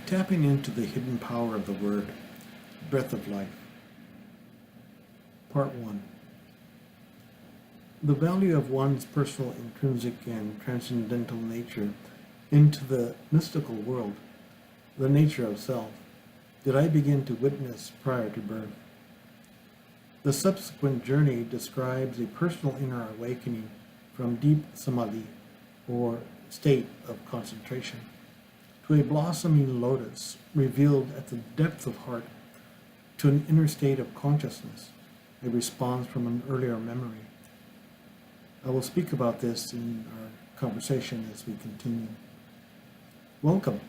Tapping into the hidden power of the word, breath of life. Part 1. The value of one's personal intrinsic and transcendental nature into the mystical world, the nature of self, did I begin to witness prior to birth. The subsequent journey describes a personal inner awakening from deep samadhi, or state of concentration, to a blossoming lotus revealed at the depth of heart, to an inner state of consciousness, a response from an earlier memory. I will speak about this in our conversation as we continue. Welcome.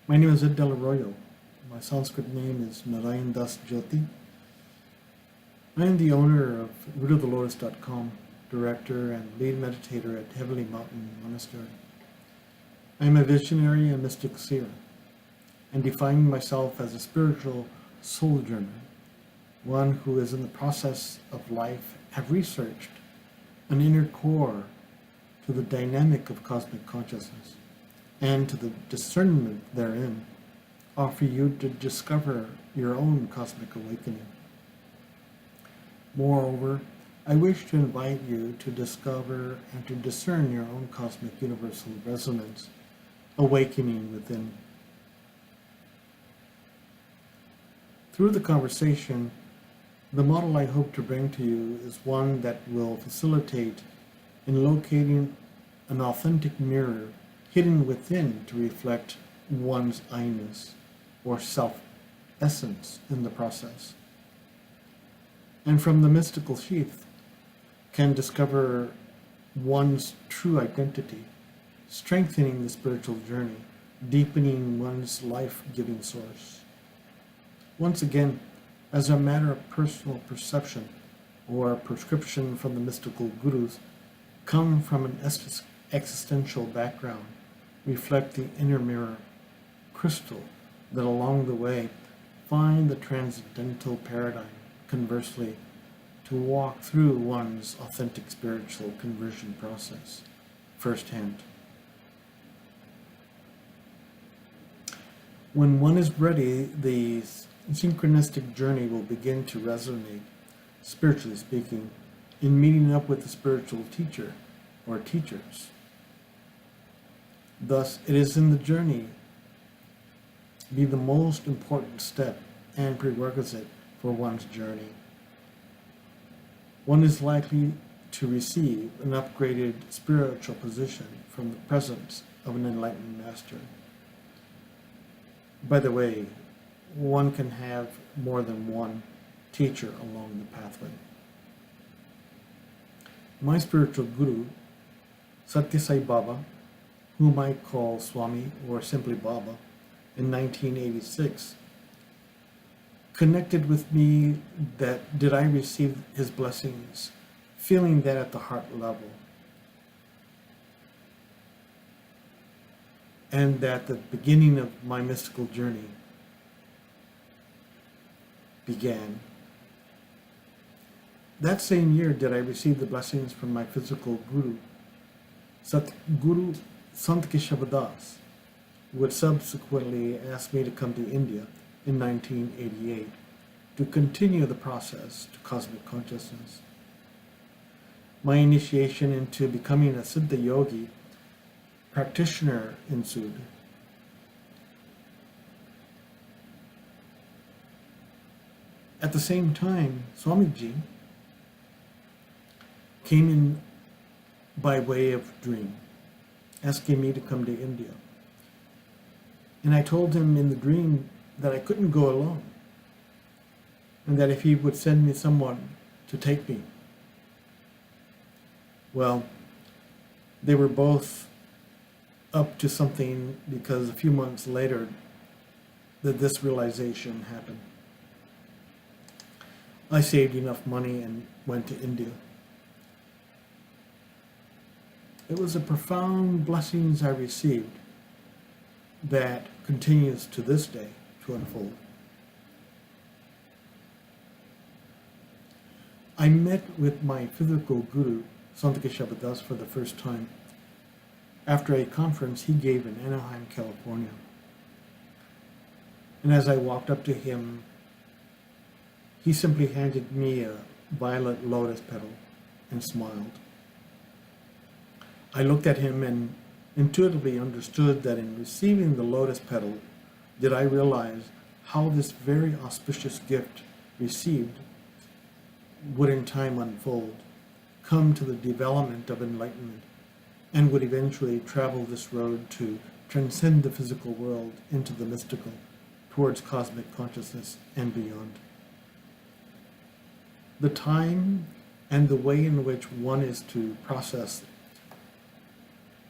My name is Ed Del Arroyo. My Sanskrit name is Narayandas Jyoti. I am the owner of rootofthelotus.com, director and lead meditator at Heavenly Mountain Monastery. I am a visionary and mystic seer, and define myself as a spiritual sojourner, one who is in the process of life, have researched an inner core to the dynamic of cosmic consciousness, and to the discernment therein, offer you to discover your own cosmic awakening. Moreover, I wish to invite you to discover and to discern your own cosmic universal resonance, awakening within. Through the conversation, the model I hope to bring to you is one that will facilitate in locating an authentic mirror hidden within to reflect one's I-ness or self-essence in the process. And from the mystical sheath can discover one's true identity, strengthening the spiritual journey, deepening one's life-giving source. Once again, as a matter of personal perception or prescription from the mystical gurus, come from an existential background, reflect the inner mirror, crystal that along the way find the transcendental paradigm, conversely, to walk through one's authentic spiritual conversion process firsthand. When one is ready, the synchronistic journey will begin to resonate, spiritually speaking, in meeting up with the spiritual teacher or teachers. Thus, it is in the journey be the most important step and prerequisite for one's journey. One is likely to receive an upgraded spiritual position from the presence of an enlightened master. By the way, one can have more than one teacher along the pathway. My spiritual guru, Satya Sai Baba, whom I call Swami or simply Baba, in 1986, connected with me that did I receive his blessings, feeling that at the heart level. And that the beginning of my mystical journey began. That same year did I receive the blessings from my physical guru, Satguru Sant Keshav, who would subsequently ask me to come to India in 1988 to continue the process to cosmic consciousness. My initiation into becoming a Siddha Yogi practitioner ensued. At the same time, Swamiji came in by way of dream, asking me to come to India. And I told him in the dream that I couldn't go alone, and that if he would send me someone to take me. Well, they were both up to something, because a few months later this realization happened. I saved enough money and went to India. It was a profound blessings I received that continues to this day to unfold. I met with my physical guru, Sant Keshav, for the first time after a conference he gave in Anaheim, California. And as I walked up to him, he simply handed me a violet lotus petal and smiled. I looked at him and intuitively understood that in receiving the lotus petal, did I realize how this very auspicious gift received would in time unfold, come to the development of enlightenment, and would eventually travel this road to transcend the physical world into the mystical, towards cosmic consciousness and beyond. The time and the way in which one is to process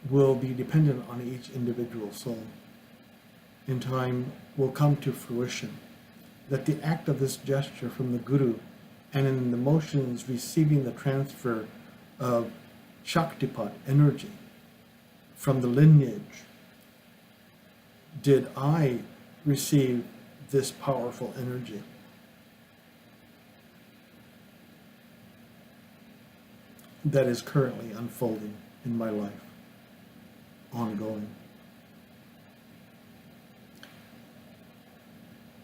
will be dependent on each individual soul. In time will come to fruition that the act of this gesture from the Guru and in the motions receiving the transfer of Shaktipat energy from the lineage, did I receive this powerful energy? That is currently unfolding in my life, ongoing.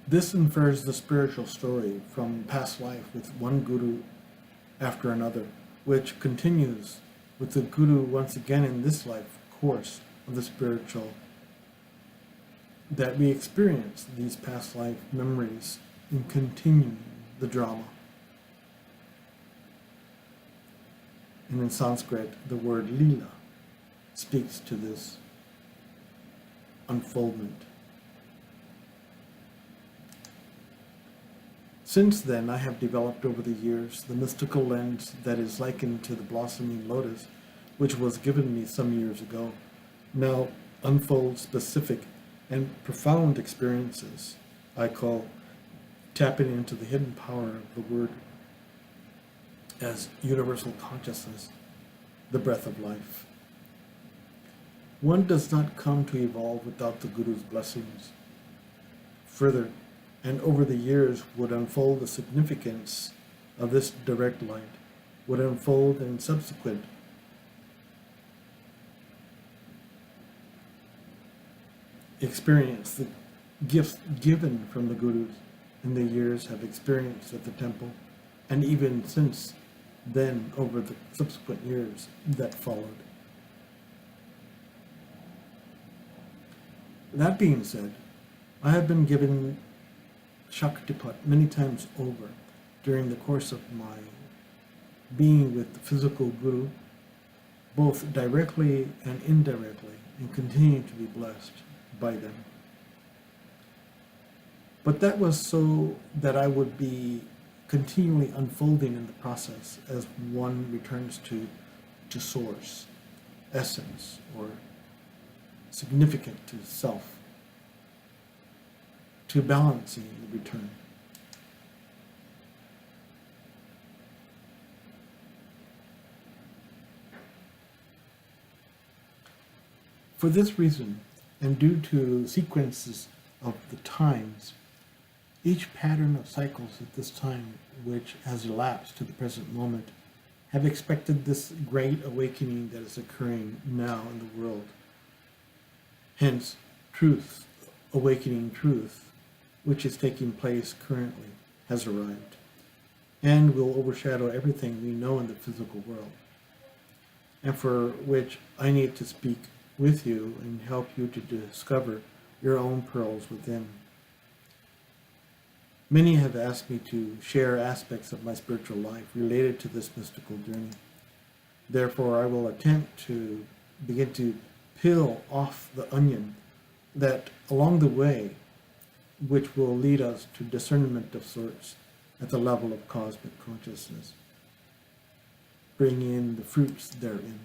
This infers the spiritual story from past life with one guru after another, which continues with the guru once again in this life course of the spiritual, that we experience these past life memories in continuing the drama. And in Sanskrit, the word lila speaks to this unfoldment. Since then, I have developed over the years the mystical lens that is likened to the blossoming lotus, which was given me some years ago, now unfolds specific and profound experiences I call tapping into the hidden power of the word as universal consciousness, the breath of life. One does not come to evolve without the Guru's blessings. Further, and over the years would unfold the significance of this direct light, would unfold in subsequent experience, the gifts given from the Gurus in the years have experienced at the temple, and even since then over the subsequent years that followed. That being said, I have been given Shaktipat many times over during the course of my being with the physical Guru, both directly and indirectly, and continue to be blessed by them. But that was so that I would be continually unfolding in the process as one returns to source, essence, or significant to self, to balancing the return. For this reason, and due to sequences of the times, each pattern of cycles at this time which has elapsed to the present moment have expected this great awakening that is occurring now in the world. Hence, truth, awakening truth, which is taking place currently, has arrived, and will overshadow everything we know in the physical world, and for which I need to speak with you and help you to discover your own pearls within. Many have asked me to share aspects of my spiritual life related to this mystical journey. Therefore, I will attempt to begin to peel off the onion that along the way, which will lead us to discernment of sorts at the level of cosmic consciousness, bring in the fruits therein.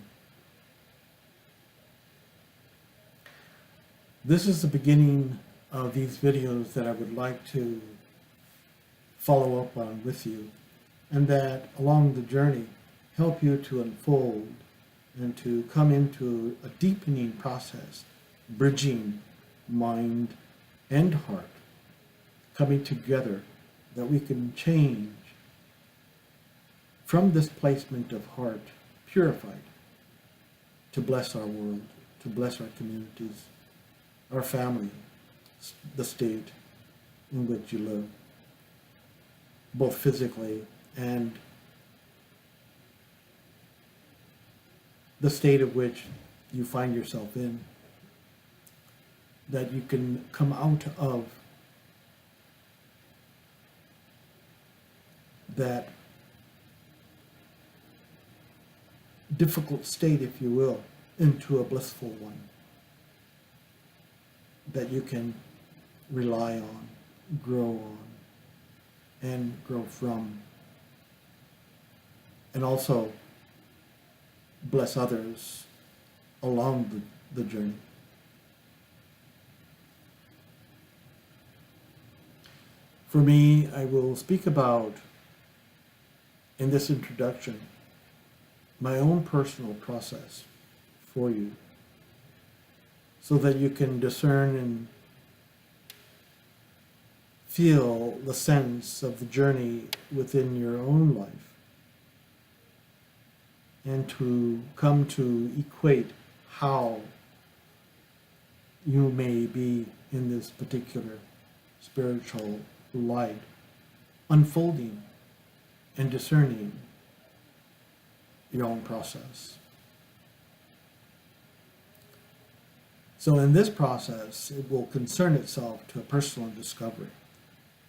This is the beginning of these videos that I would like to follow up on with you, and that along the journey help you to unfold and to come into a deepening process, bridging mind and heart, coming together, that we can change from this placement of heart purified to bless our world, to bless our communities, our family, the state, in which you live, both physically and the state of which you find yourself in, that you can come out of that difficult state, if you will, into a blissful one that you can rely on, grow on, and grow from, and also bless others along the journey. For me, I will speak about, in this introduction, my own personal process for you, so that you can discern and feel the sense of the journey within your own life, and to come to equate how you may be in this particular spiritual light, unfolding and discerning your own process. So in this process, it will concern itself to a personal discovery,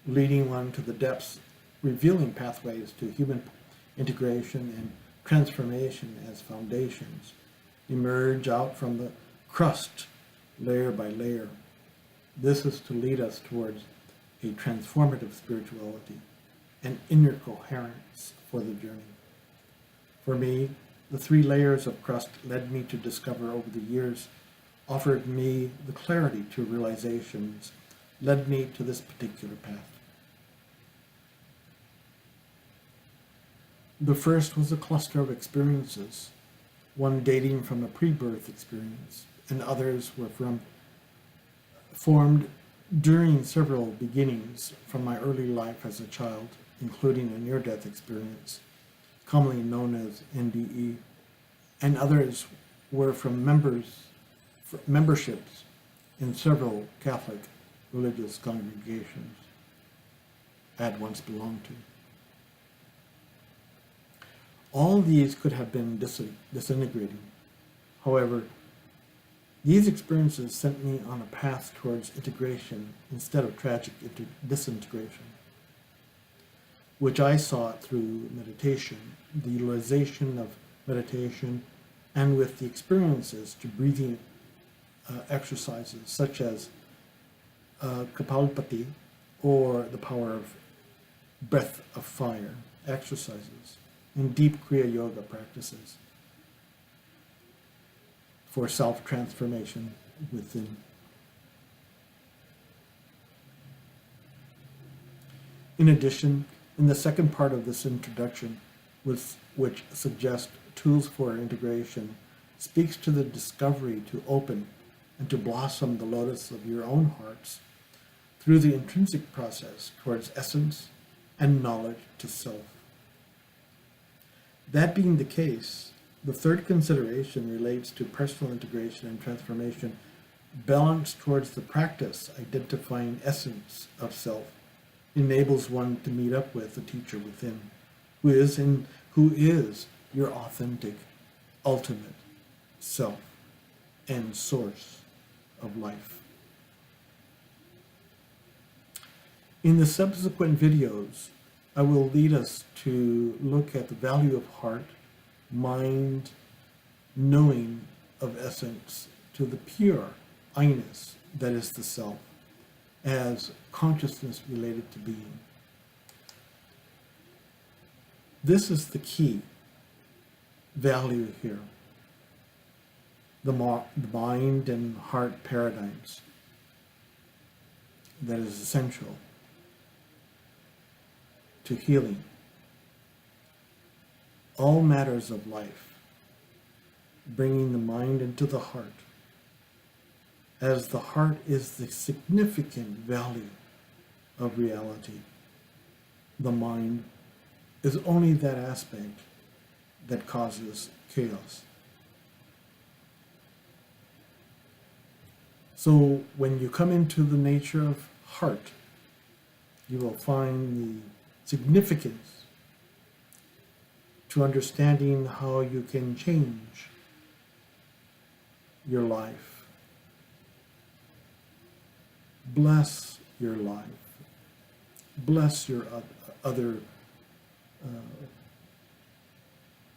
leading one to the depths, revealing pathways to human integration and transformation as foundations emerge out from the crust, layer by layer. This is to lead us towards a transformative spirituality and inner coherence for the journey. For me, the 3 layers of crust led me to discover over the years, offered me the clarity to realizations, led me to this particular path. The first was a cluster of experiences, one dating from a pre-birth experience, and others were formed during several beginnings from my early life as a child, including a near-death experience, commonly known as NDE, and others were from memberships in several Catholic religious congregations I had once belonged to. All these could have been disintegrating. However, these experiences sent me on a path towards integration instead of tragic disintegration, which I sought through meditation, the utilization of meditation, and with the experiences to breathing exercises such as Kapalpati, or the power of breath of fire exercises, and deep Kriya Yoga practices for self-transformation within. In addition, in the second part of this introduction, which suggests tools for integration, speaks to the discovery to open and to blossom the lotus of your own hearts through the intrinsic process towards essence and knowledge to self. That being the case, the third consideration relates to personal integration and transformation balanced towards the practice identifying essence of self, enables one to meet up with the teacher within, who is your authentic, ultimate self and source of life. In the subsequent videos, I will lead us to look at the value of heart, mind, knowing of essence, to the pure I-ness that is the self, as consciousness related to being. This is the key value here, the mind and heart paradigms that is essential to healing all matters of life, bringing the mind into the heart, as the heart is the significant value of reality. The mind is only that aspect that causes chaos. So when you come into the nature of heart, You will find the significance to understanding how you can change your life. Bless your life. Bless your other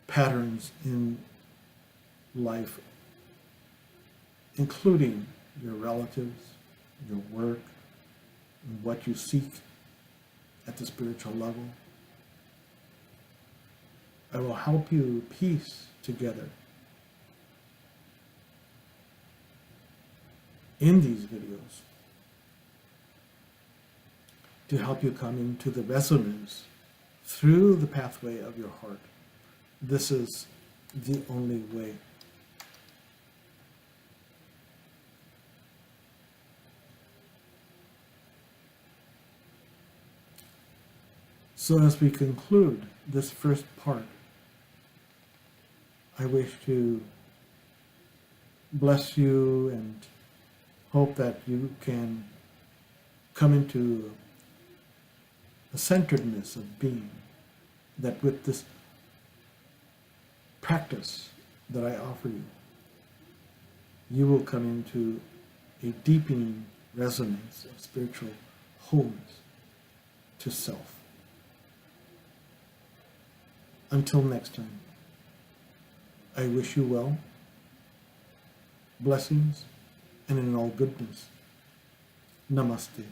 patterns in life, including your relatives, your work, and what you seek at the spiritual level. I will help you piece together in these videos to help you come into the resonance through the pathway of your heart. This is the only way. So as we conclude this first part, I wish to bless you and hope that you can come into a centeredness of being, that with this practice that I offer you, you will come into a deepening resonance of spiritual wholeness to self. Until next time, I wish you well, blessings, and in all goodness. Namaste.